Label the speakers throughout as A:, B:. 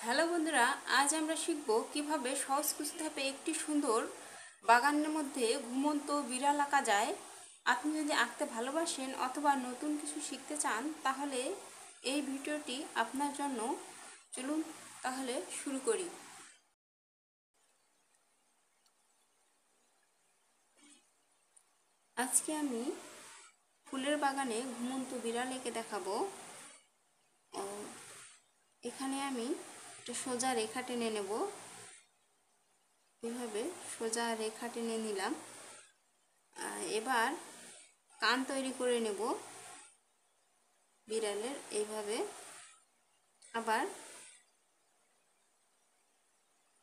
A: Hello বন্ধুরা, আজ আমরা শিখব কিভাবে সহজ ধাপে একটি সুন্দর বাগানের মধ্যে ঘুমন্ত বিড়াল আঁকা যায়। আপনি যদি আঁকতে ভালোবাসেন অথবা নতুন কিছু শিখতে চান তাহলে এই ভিডিওটি আপনার জন্য। চলুন তাহলে শুরু করি। আজকে আমি ফুলের বাগানে ঘুমন্ত বিড়াল এঁকে দেখাবো। এখানে আমি একটা সোজা রেখা টেনে নেব। এভাবে সোজা রেখা টেনে নিলাম। এবার কান তৈরি করে নেব বিড়ালের, এইভাবে। আবার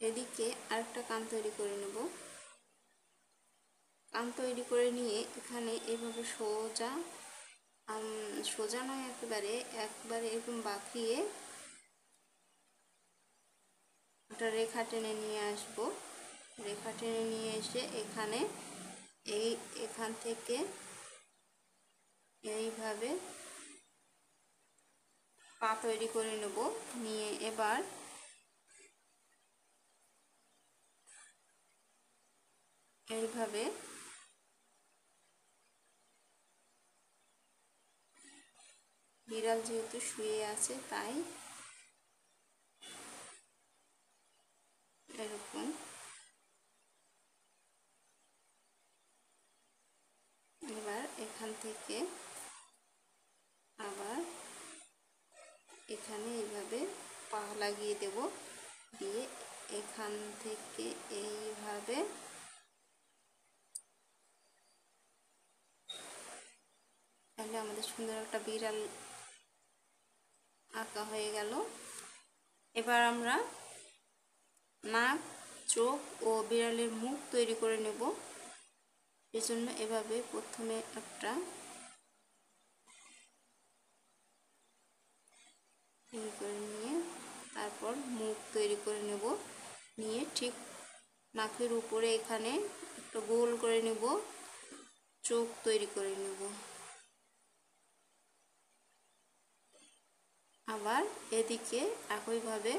A: এদিকে আরেকটা কান তৈরি করে নেব। কান তৈরি করে নিয়ে এখানে এইভাবে সোজা সোজা নয়, একবারে এরকম বাঁকিয়ে একটা রেখা টেনে নিয়ে আসব। রেখা টেনে নিয়ে এসে এখানে এখান থেকে এইভাবে পা তৈরি করে নেব। নিয়ে এবার এইভাবে বিড়াল যেহেতু শুয়ে আছে তাই এরকম এবার এখান থেকে আবার এখানে এইভাবে পা লাগিয়ে দেব। দিয়ে এখান থেকে এইভাবে তাহলে আমাদের সুন্দর একটা বিড়াল আঁকা হয়ে গেল। এবার আমরা নাক, চোখ ও বিড়ালের মুখ তৈরি করে নেব। এজন্য এভাবে প্রথমে একটা তৈরি করে নিয়ে তারপর মুখ তৈরি করে নেব। নিয়ে ঠিক নাকের উপরে এখানে একটা গোল করে নেব, চোখ তৈরি করে নেব। আবার এদিকে একইভাবে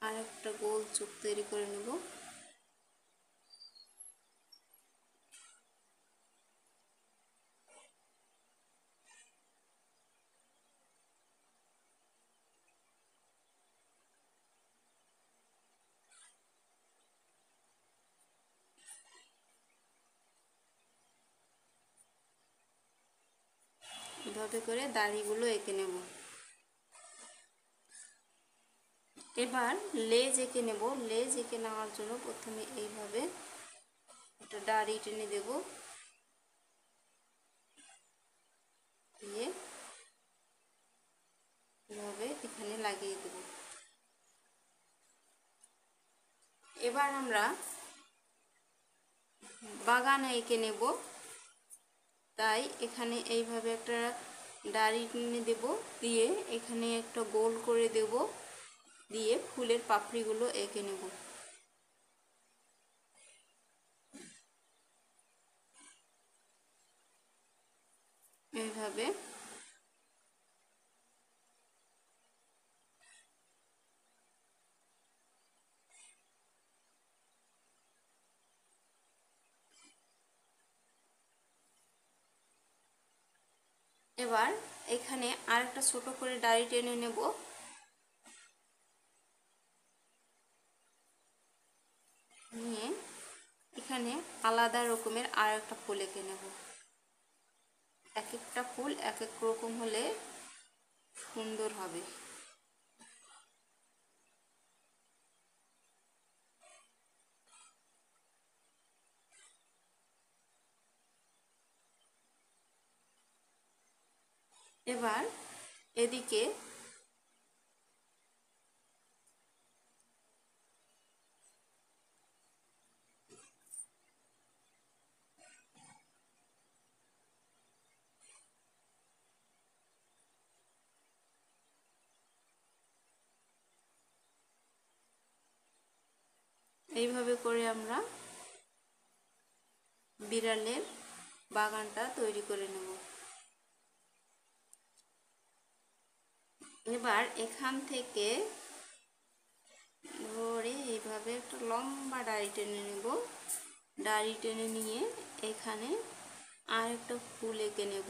A: আরেকটা গোল চোখ তৈরি করে নেব। এভাবে করে দাড়িগুলো এঁকে নেব। এবার লেজ এঁকে নেব। লেজ এঁকে নেওয়ার জন্য প্রথমে এইভাবে একটা দাড়ি টেনে দেব। দিয়ে এভাবে এখানে লাগিয়ে দেব। এবার আমরা বাগান এঁকে নেব। তাই এখানে এইভাবে একটা দাড়ি টেনে দেব। দিয়ে এখানে একটা গোল করে দেব। দিয়ে ফুলের পাপড়িগুলো এঁকে নেব এইভাবে। এবার এখানে আরেকটা ছোট করে দাড়ি টেনে নেব। নিয়ে এখানে আলাদা রকমের আরেকটা ফুল এঁকে নেব। এক একটা ফুল এক এক রকম হলে সুন্দর হবে। এবার এদিকে এইভাবে করে আমরা বিড়ালের বাগানটা তৈরি করে নেব। এবার এখান থেকে এইভাবে একটা লম্বা ডাঁড়ি টেনে নেব। ডাঁড়ি টেনে নিয়ে এখানে আর একটা ফুল এঁকে নেব।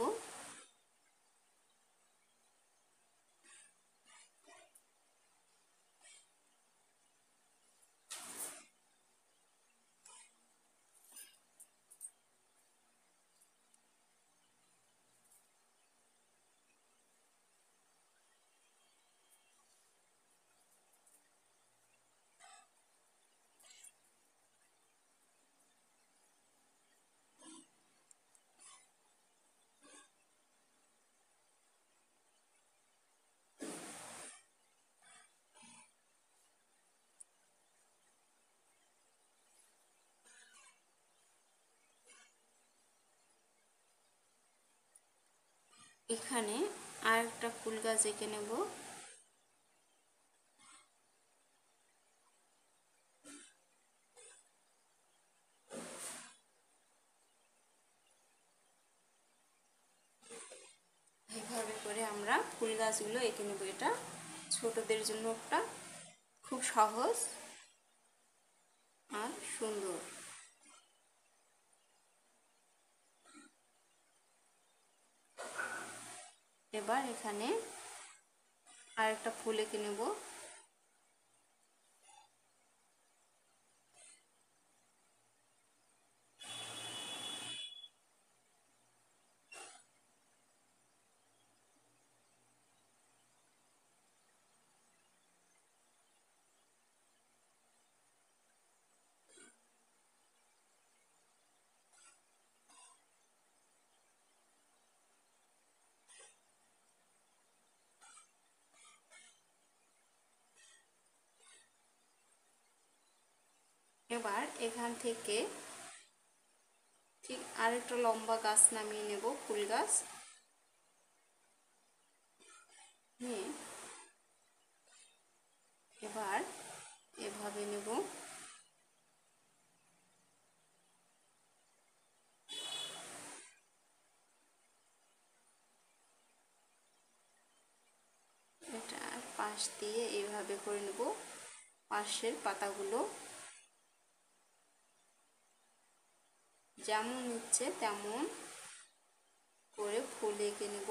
A: এখানে আর একটা ফুল গাছ এঁকে নেব। এইভাবে করে আমরা ফুল গাছগুলো এঁকে নেব। এটা ছোটদের জন্য একটা খুব সহজ আর সুন্দর। এবার এখানে আর একটা ফুল এঁকে নেব। এবার এখান থেকে ঠিক আরেকটা লম্বা গাছ নামিয়ে নেব, ফুল গাছ নিয়ে এবার এভাবে নেব। এটার পাশ দিয়ে এইভাবে করে নেব। পাশের পাতাগুলো যেমন ইচ্ছে তেমন করে ফুল এঁকে নেব।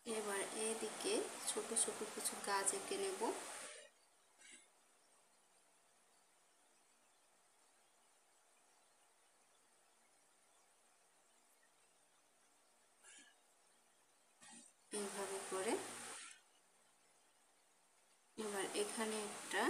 A: এবার এদিকে ছোট ছোট কিছু গাছ এঁকে নেব। এইভাবে করে এবার এখানে একটা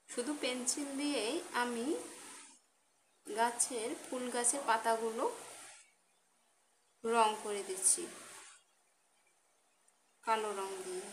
A: শুধু পেন্সিল দিয়েই আমি ফুল গাছের পাতাগুলো রং করে দিচ্ছি কালো রং দিয়ে।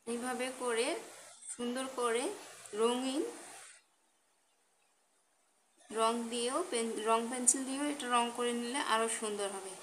A: এইভাবে করে সুন্দর করে রঙিন রং পেন্সিল দিয়েও এটা রং করে নিলে আরও সুন্দর হবে।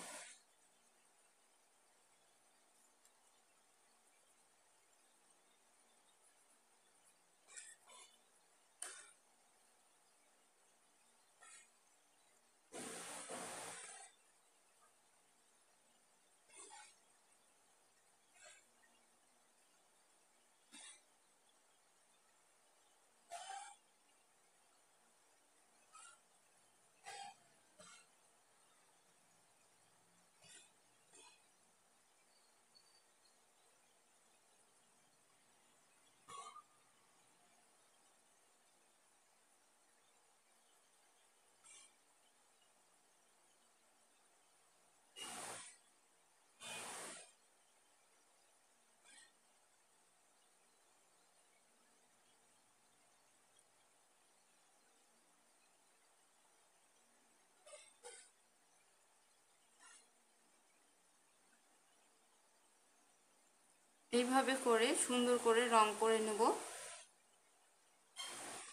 A: এইভাবে করে সুন্দর করে রং করে নেব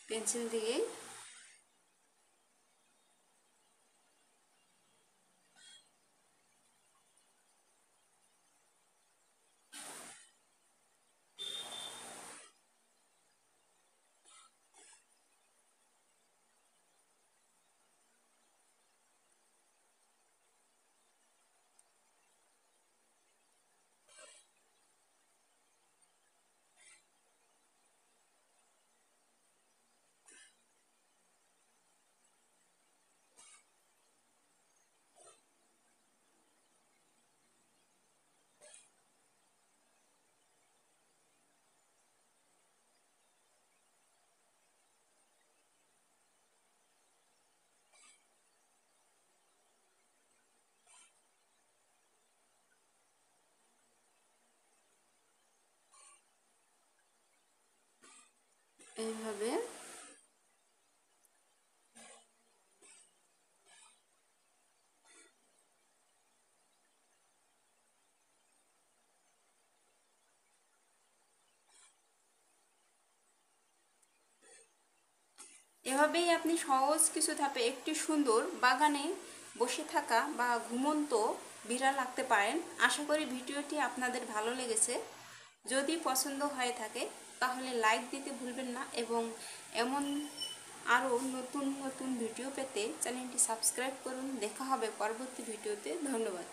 A: পেন্সিল দিয়ে। এইভাবে এভাবেই আপনি সহজ কিছু ধাপে একটি সুন্দর বাগানে বসে থাকা বা ঘুমন্ত বিড়াল আঁকতে পারেন। আশা করি ভিডিওটি আপনাদের ভালো লেগেছে। যদি পছন্দ হয়ে থাকে তাহলে লাইক দিতে ভুলবেন না এবং এমন আরও নতুন নতুন ভিডিও পেতে চ্যানেলটি সাবস্ক্রাইব করুন। দেখা হবে পরবর্তী ভিডিওতে। ধন্যবাদ।